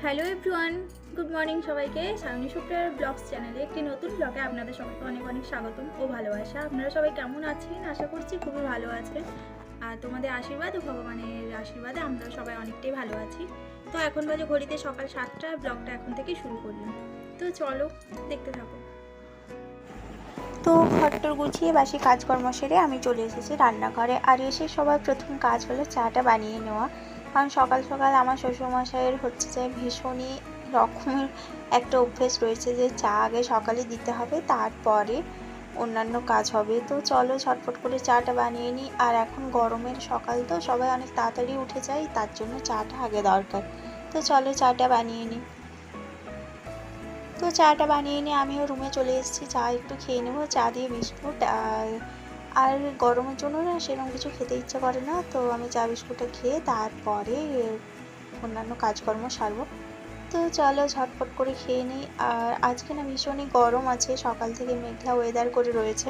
Hello everyone, good morning সবাইকে। Sayani শুক্লার blogs চ্যানেলে একটি নতুন ব্লগে আপনাদের সবাইকে অনেক অনেক স্বাগতম ও ভালোবাসা। আপনারা সবাই কেমন আছেন? আশা করছি খুবই ভালো আছেন। আর তোমাদের আশীর্বাদ ও ভগবানের আশীর্বাদে আমরা সবাই অনেকটাই ভালো আছি। তো এখন বাজে ঘড়িতে সকাল 7টা, ব্লগটা এখন থেকে শুরু করলাম। তো চলো দেখতে থাকো। তো ঘরটর গুছিয়ে বাসি কাজকর্ম সেরে আমি চলে এসেছি রান্নাঘরে। আর এসে সবার প্রথম কাজ হলো চাটা বানিয়ে নেওয়া। কারণ সকাল সকাল আমার শ্বশুরমশাইয়ের হচ্ছে যে ভীষণই রকমের একটা অভ্যেস রয়েছে যে চা আগে সকালে দিতে হবে, তারপরে অন্যান্য কাজ হবে। তো চলো ঝটপট করে চাটা বানিয়ে নিই। আর এখন গরমের সকাল তো সবাই অনেক তাড়াতাড়ি উঠে যায়, তার জন্য চাটা আগে দরকার। তো চলো চাটা বানিয়ে নিই। তো চাটা বানিয়ে নিয়ে আমিও রুমে চলে এসেছি, চা একটু খেয়ে নেবো, চা দিয়ে বিস্কুট। আর গরমের জন্য না সেরকম কিছু খেতে ইচ্ছে করে না, তো আমি চা বিস্কুটটা খেয়ে তারপরে অন্যান্য কাজকর্ম সারবো। তো চলো ঝটপট করে খেয়ে নিই। আর আজকে না ভীষণই গরম আছে, সকাল থেকে মেঘলা ওয়েদার করে রয়েছে,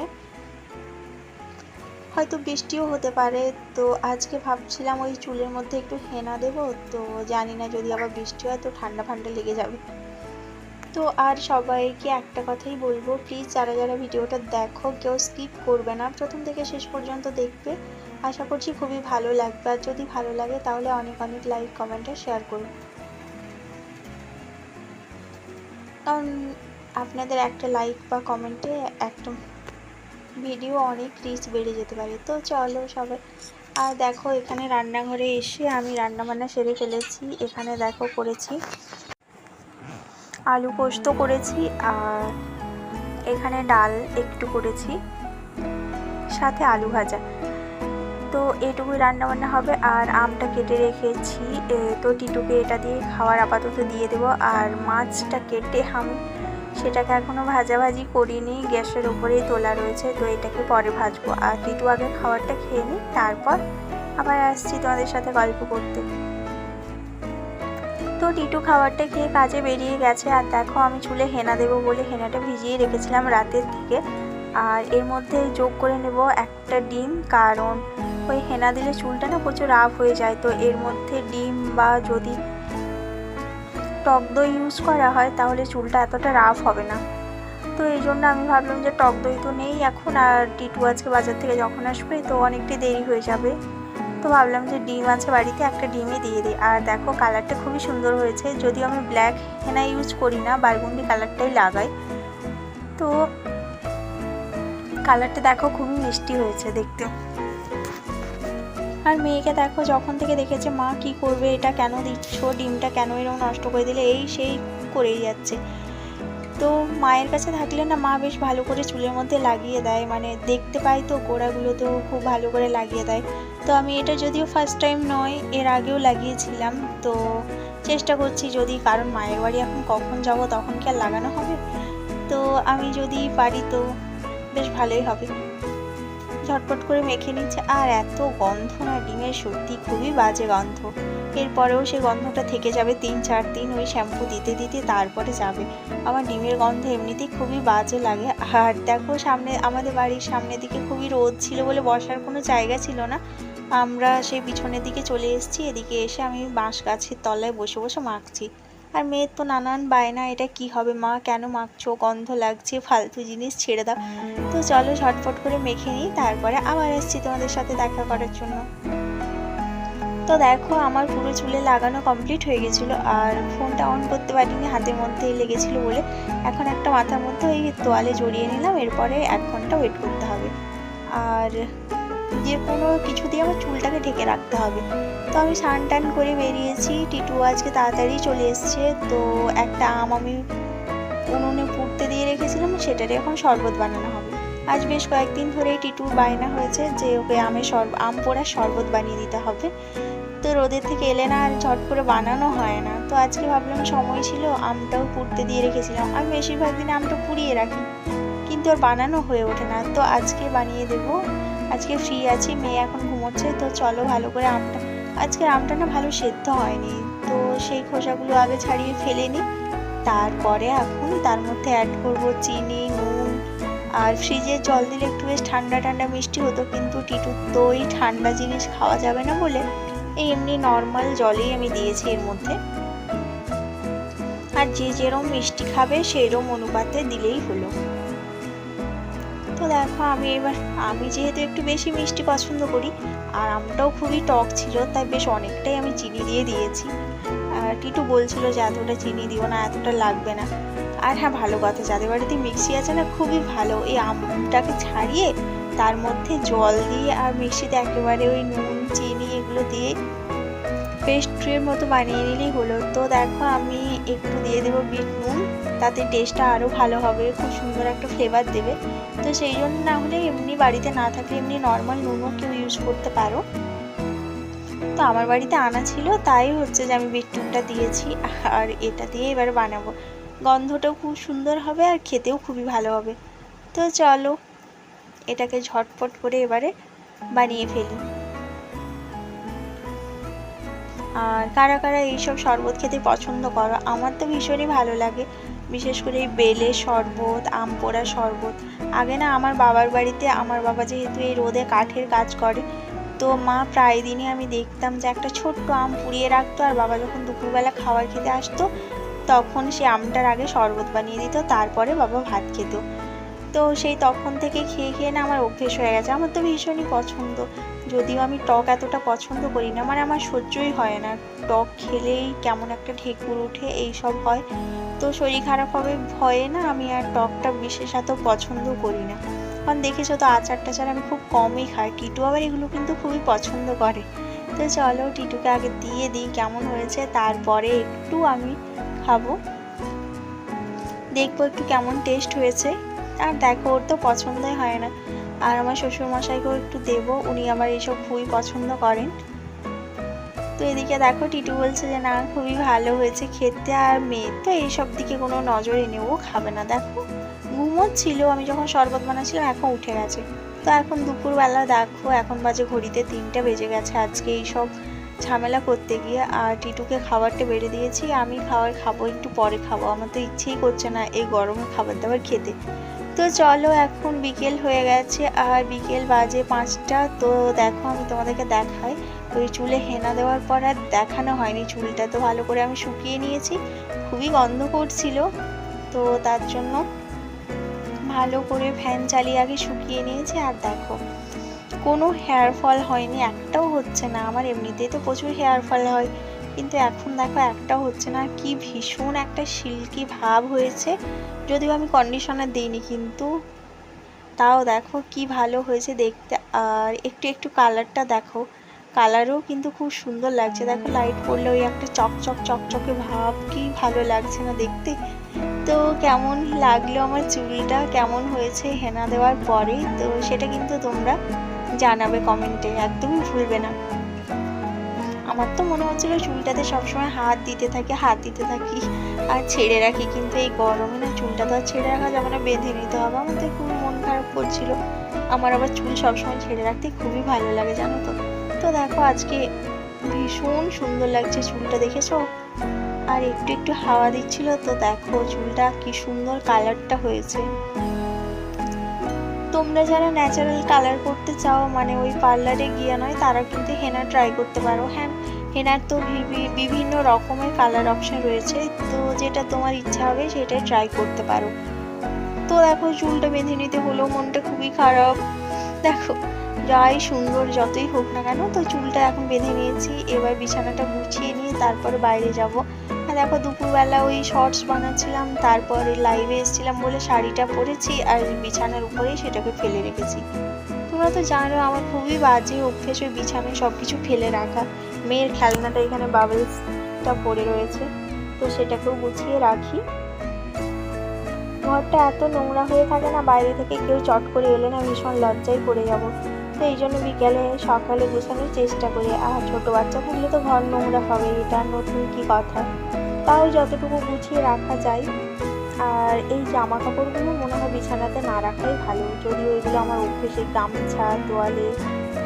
হয়তো বৃষ্টিও হতে পারে। তো আজকে ভাবছিলাম ওই চুলের মধ্যে একটু হেনা দেবো, তো জানি না যদি আবার বৃষ্টি হয় তো ঠান্ডা ঠান্ডা লেগে যাবে। তো আর সবাইকে একটা কথাই বলবো, প্লিজ যারা যারা ভিডিওটা দেখো কেউ স্কিপ করবে না, প্রথম থেকে শেষ পর্যন্ত দেখবে। আশা করছি খুবই ভালো লাগবে। আর যদি ভালো লাগে তাহলে অনেক অনেক লাইক কমেন্টে শেয়ার করুন, কারণ আপনাদের একটা লাইক বা কমেন্টে একটা ভিডিও অনেক রিচ বেড়ে যেতে পারে। তো চলো সবাই। আর দেখো এখানে রান্নাঘরে এসে আমি রান্নাবান্না সেরে ফেলেছি। এখানে দেখো করেছি আলু পোস্ত করেছি, আর এখানে ডাল একটু করেছি, সাথে আলু ভাজা। তো এটুকুই রান্নাবান্না হবে। আর আমটা কেটে রেখেছি, তো টিটুকে এটা দিয়ে খাওয়ার আপাতত দিয়ে দেবো। আর মাছটা কেটে আমি সেটাকে এখনও ভাজাভাজি করিনি, গ্যাসের উপরেই তোলা রয়েছে, তো এটাকে পরে ভাজবো। আর টিটু আগে খাবারটা খেয়ে নিই, তারপর আবার আসছি তোমাদের সাথে গল্প করতে। তো টিটু খাবারটা খেয়ে কাজে বেরিয়ে গেছে। আর দেখো আমি চুলে হেনা দেবো বলে হেনাটা ভিজিয়ে রেখেছিলাম রাতের থেকে। আর এর মধ্যে যোগ করে নেব একটা ডিম, কারণ ওই হেনা দিলে চুলটা না প্রচুর রাফ হয়ে যায়। তো এর মধ্যে ডিম বা যদি টক দই ইউজ করা হয় তাহলে চুলটা এতটা রাফ হবে না। তো এই জন্য আমি ভাবলাম যে টক দই তো নেই এখন, আর টিটু আজকে বাজার থেকে যখন আসবে তো অনেকটাই দেরি হয়ে যাবে, তো ভাবলাম যে ডিম আছে বাড়িতে, একটা ডিমই দিয়ে দিই। আর দেখো কালারটা খুবই সুন্দর হয়েছে, যদিও আমি ব্ল্যাক হেনা ইউজ করি না, বারগুন্ডি কালারটাই লাগাই। তো কালারটা দেখো খুবই মিষ্টি হয়েছে দেখতে। আর মেয়েকে দেখো যখন থেকে দেখেছে মা কি করবে, এটা কেন দিচ্ছ, ডিমটা কেন এরকম নষ্ট করে দিলে, এই সেই করেই যাচ্ছে। তো মায়ের কাছে থাকলে না মা বেশ ভালো করে চুলের মধ্যে লাগিয়ে দেয়, মানে দেখতে পাই তো গোড়াগুলোতেও খুব ভালো করে লাগিয়ে দেয়। তো আমি এটা যদিও ফার্স্ট টাইম নয়, এর আগেও লাগিয়েছিলাম। তো চেষ্টা করছি যদি, কারণ মায়ের বাড়ি এখন কখন যাব তখন কি আর লাগানো হবে, তো আমি যদি পারি তো বেশ ভালোই হবে। ঝটপট করে মেখে নিচ্ছে। আর এত গন্ধ না ডিমের, সত্যি খুবই বাজে গন্ধ। এরপরেও সে গন্ধটা থেকে যাবে 3-4 দিন, ওই শ্যাম্পু দিতে দিতে তারপরে যাবে। আমার ডিমের গন্ধ এমনিতেই খুবই বাজে লাগে। আর দেখো সামনে আমাদের বাড়ির সামনের দিকে খুবই রোদ ছিল বলে বসার কোনো জায়গা ছিল না, আমরা সেই পিছনের দিকে চলে এসেছি। এদিকে এসে আমি বাঁশ গাছের তলায় বসে বসে মাখছি। আর মেয়ের তো নানান বায়না, এটা কি হবে মা, কেন মাখছো, গন্ধ লাগছে, ফালতু জিনিস ছেড়ে দাও। তো চলো ঝটপট করে মেখে নিই, তারপরে আবার আসছি তোমাদের সাথে দেখা করার জন্য। তো দেখো আমার পুরো চুলে লাগানো কমপ্লিট হয়ে গেছিলো, আর ফোনটা অন করতে পারিনি, হাতের মধ্যেই লেগেছিলো বলে এখন একটা মাথার মধ্যে ওই তোয়ালে জড়িয়ে নিলাম। এরপরে 1 ঘন্টা ওয়েট করতে হবে, আর যে কোনো কিছু দিয়ে আমার চুলটাকে ঢেকে রাখতে হবে। তো আমি স্নান টান করে বেরিয়েছি, টিটু আজকে তাড়াতাড়ি চলে এসছে। তো একটা আম আমি উনুনে পুড়তে দিয়ে রেখেছিলাম, সেটারই এখন শরবত বানানো হবে। আজ বেশ কয়েকদিন ধরেই টিটুর বায়না হয়েছে যে ওকে আম পোড়ার শরবত বানিয়ে দিতে হবে। তো রোদের থেকে এলে না আর ঝট করে বানানো হয় না, তো আজকে ভাবলাম সময় ছিল, আমটাও পুড়তে দিয়ে রেখেছিলাম। আমি বেশিরভাগ দিন আমটা পুড়িয়ে রাখি, কিন্তু আর বানানো হয়ে ওঠে না। তো আজকে বানিয়ে দেব, আজকে ফ্রি আছি, মেয়ে এখন ঘুমোচ্ছে। তো চলো ভালো করে আজকে আমটা না ভালো সেদ্ধ হয়নি, তো সেই খোসাগুলো আগে ছাড়িয়ে ফেলে নিই। তারপরে এখন তার মধ্যে অ্যাড করব চিনি, নুন। আর ফ্রিজের জল দিলে একটু বেশ ঠান্ডা ঠান্ডা মিষ্টি হতো, কিন্তু টিটুর তো ওই ঠান্ডা জিনিস খাওয়া যাবে না বলে এই এমনি নর্মাল জলেই আমি দিয়েছি এর মধ্যে। আর যে যেরকম মিষ্টি খাবে সেরকম অনুপাতে দিলেই হলো। তো দেখো আমি যেহেতু একটু বেশি মিষ্টি পছন্দ করি আর আমটাও খুবই টক ছিল, তাই বেশ অনেকটাই আমি চিনি দিয়ে দিয়েছি। আর টিটু বলছিল যে এতটা চিনি দিও না, এতটা লাগবে না। আর হ্যাঁ, ভালো কথা, যাদের বাড়িতে মিক্সি আছে না, খুবই ভালো এই আমটাকে ছাড়িয়ে তার মধ্যে জল দিয়ে আর মিক্সিতে একেবারে ওই নুন চিনি এগুলো দিয়ে পেস্ট্রির মতো বানিয়ে নিলেই হলো। তো দেখো আমি একটু দিয়ে দেবো বিট নুন, তাতে টেস্টটা আরও ভালো হবে, খুব সুন্দর একটা ফ্লেভার দেবে। তো সেই জন্য না হলে এমনি বাড়িতে না থাকলে এমনি নর্মাল নুনও কেউ ইউজ করতে পারো। তো আমার বাড়িতে আনা ছিল, তাই হচ্ছে যে আমি বিট নুনটা দিয়েছি। আর এটা দিয়ে এবারে বানাবো, গন্ধটাও খুব সুন্দর হবে আর খেতেও খুবই ভালো হবে। তো চলো এটাকে ঝটপট করে এবারে বানিয়ে ফেলি। আর কারা কারা এইসব শরবত খেতে পছন্দ করো? আমার তো ভীষণই ভালো লাগে, বিশেষ করে এই বেলের শরবত, আম পোড়া শরবত। আগে না আমার বাবার বাড়িতে, আমার বাবা যেহেতু এই রোদে কাঠের কাজ করে, তো মা প্রায় দিনই আমি দেখতাম যে একটা ছোট্ট আম পুড়িয়ে রাখতো, আর বাবা যখন দুপুরবেলা খাবার খেতে আসতো তখন সে আমটার আগে শরবত বানিয়ে দিত, তারপরে বাবা ভাত খেত। তো সেই তখন থেকে খেয়ে খেয়ে না আমার অভ্যেস হয়ে গেছে। আমার তো ভীষণই পছন্দ, যদিও আমি টক এতটা পছন্দ করি না, মানে আমার সহ্যই হয় না, টক খেলেই কেমন একটা ঢেকুর উঠে এইসব হয়। তো শরীর খারাপ হবে ভয়ে না আমি আর টকটা বিশেষত পছন্দ করি না। কারণ দেখেছো তো আচার টাচার আমি খুব কমই খাই, টিটু আবার এগুলো কিন্তু খুবই পছন্দ করে। তো চলো টিটুকে আগে দিয়ে দিই কেমন হয়েছে, তারপরে একটু আমি খাবো, দেখবো একটু কেমন টেস্ট হয়েছে। আর দেখো ওর তো পছন্দই হয় না, আর আমার শ্বশুরমশাইকেও একটু দেবো, উনি আবার এইসব খুবই পছন্দ করেন। তো এদিকে দেখো টিটু বলছে যে না খুবই ভালো হয়েছে খেতে, আর মেয়ে তো এইসব দিকে কোনো নজরে নেবো খাবে না। দেখো ঘুমোচ্ছিল আমি যখন শরবত বানাচ্ছিলাম, এখন উঠে গেছে। তো এখন দুপুরবেলা দেখো এখন বাজে ঘড়িতে 3টা বেজে গেছে আজকে এইসব ঝামেলা করতে গিয়ে। আর টিটুকে খাবারটা বেড়ে দিয়েছি, আমি খাবার খাবো একটু পরে খাবো, আমার তো ইচ্ছেই করছে না এই গরমে খাবার দাবার খেতে। তো চলো এখন বিকেল হয়ে গেছে, আর বিকেল বাজে 5টা। তো দেখো আমি তোমাদেরকে দেখাই, ওই চুলে হেনা দেওয়ার পর আর দেখানো হয়নি, চুলটা তো ভালো করে আমি শুকিয়ে নিয়েছি, খুবই গন্ধ করছিল, তো তার জন্য ভালো করে ফ্যান চালিয়ে আগে শুকিয়ে নিয়েছি। আর দেখো কোনো হেয়ার ফল হয়নি, একটাও হচ্ছে না। আমার এমনিতেই তো প্রচুর হেয়ার ফল হয়, কিন্তু এখন দেখো একটাও হচ্ছে না। কি ভীষণ একটা সিল্কি ভাব হয়েছে, যদিও আমি কন্ডিশনার দিইনি, কিন্তু তাও দেখো কি ভালো হয়েছে দেখতে। আর একটু একটু কালারটা দেখো, কালারও কিন্তু খুব সুন্দর লাগছে। দেখো লাইট পড়লে ওই একটা চকচক চকচকে ভাব, কি ভালো লাগছে না দেখতে। তো কেমন লাগলো আমার চুলটা, কেমন হয়েছে হেনা দেওয়ার পরে, তো সেটা কিন্তু তোমরা জানাবে কমেন্টে, একদমই ভুলবে না। আমার তো মনে হচ্ছিলো চুলটাতে সবসময় হাত দিতে থাকি আর ছেড়ে রাখি, কিন্তু এই গরমে না চুলটা তো আর ছেড়ে রাখা যাবে না, বেঁধে নিতে হবে। আমার তো খুবই মন খারাপ করছিল, আমার আবার চুল সবসময় ছেড়ে রাখতে খুবই ভালো লাগে জানো তো। তো দেখো আজকে ভীষণ সুন্দর লাগছে চুলটা, দেখেছো? আর একটু একটু হাওয়া দিচ্ছিল, তো দেখো চুলটা কি সুন্দর কালারটা হয়েছে। তোমরা যারা ন্যাচারাল কালার করতে চাও, মানে ওই পার্লারে গিয়ে নয়, তারা কিন্তু হেনা ট্রাই করতে পারো। হ্যাঁ, হেনার তো বিভিন্ন রকমের কালার অপশন রয়েছে, তো যেটা তোমার ইচ্ছা হবে সেটাই ট্রাই করতে পারো। তো দেখো চুলটা বেঁধে নিতে হলো, মনটা খুবই খারাপ। দেখো যাই সুন্দর যতই হোক না কেন, তো চুলটা এখন বেঁধে নিয়েছি, এবার বিছানাটা গুছিয়ে নিয়ে তারপর বাইরে যাব। আর দেখো দুপুরবেলা ওই শর্টস বানাচ্ছিলাম, তারপরে লাইভে এসেছিলাম বলে শাড়িটা পরেছি আর বিছানার উপরেই সেটাকে ফেলে রেখেছি। তোমরা তো জানো আমার খুবই বাজে অভ্যেস ওই বিছানায় সব কিছু ফেলে রাখা। মেয়ের খেলনাটা এখানে বাবলসটা পড়ে রয়েছে, তো সেটাকেও গুছিয়ে রাখি। ঘরটা এত নোংরা হয়ে থাকে না, বাইরে থেকে কেউ চট করে এলে না ভীষণ লজ্জায় পড়ে যাব। তো এই জন্য বিকেলে সকালে গোছানোর চেষ্টা করি। আর ছোটো বাচ্চা থাকলে তো ঘর নোংরা হবে, এটা নতুন কি কথা, তাও যতটুকু গুছিয়ে রাখা যায়। আর এই জামা কাপড়গুলো মনে হয় বিছানাতে না রাখাই ভালো, যদিও এগুলো আমার অভ্যেসে, গামছা তোয়ালে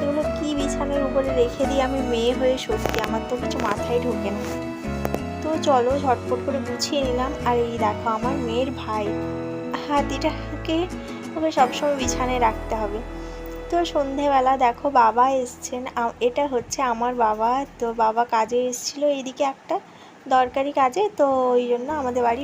এগুলো কি বিছানার উপরে রেখে দিই আমি, মেয়ে হয়ে সত্যি আমার তো কিছু মাথায় ঢোকে না। তো চলো ঝটপট করে গুছিয়ে নিলাম। আর এই দেখো আমার মেয়ের ভাই, হাতিটাকে ওকে সবসময় বিছানায় রাখতে হবে। তো সন্ধেবেলা দেখো বাবা এসছেন, এটা হচ্ছে আমার বাবা। তো বাবা কাজে এসেছিলো এইদিকে একটা, দরকারি কাজে, তো ওই জন্য আমাদের বাড়ি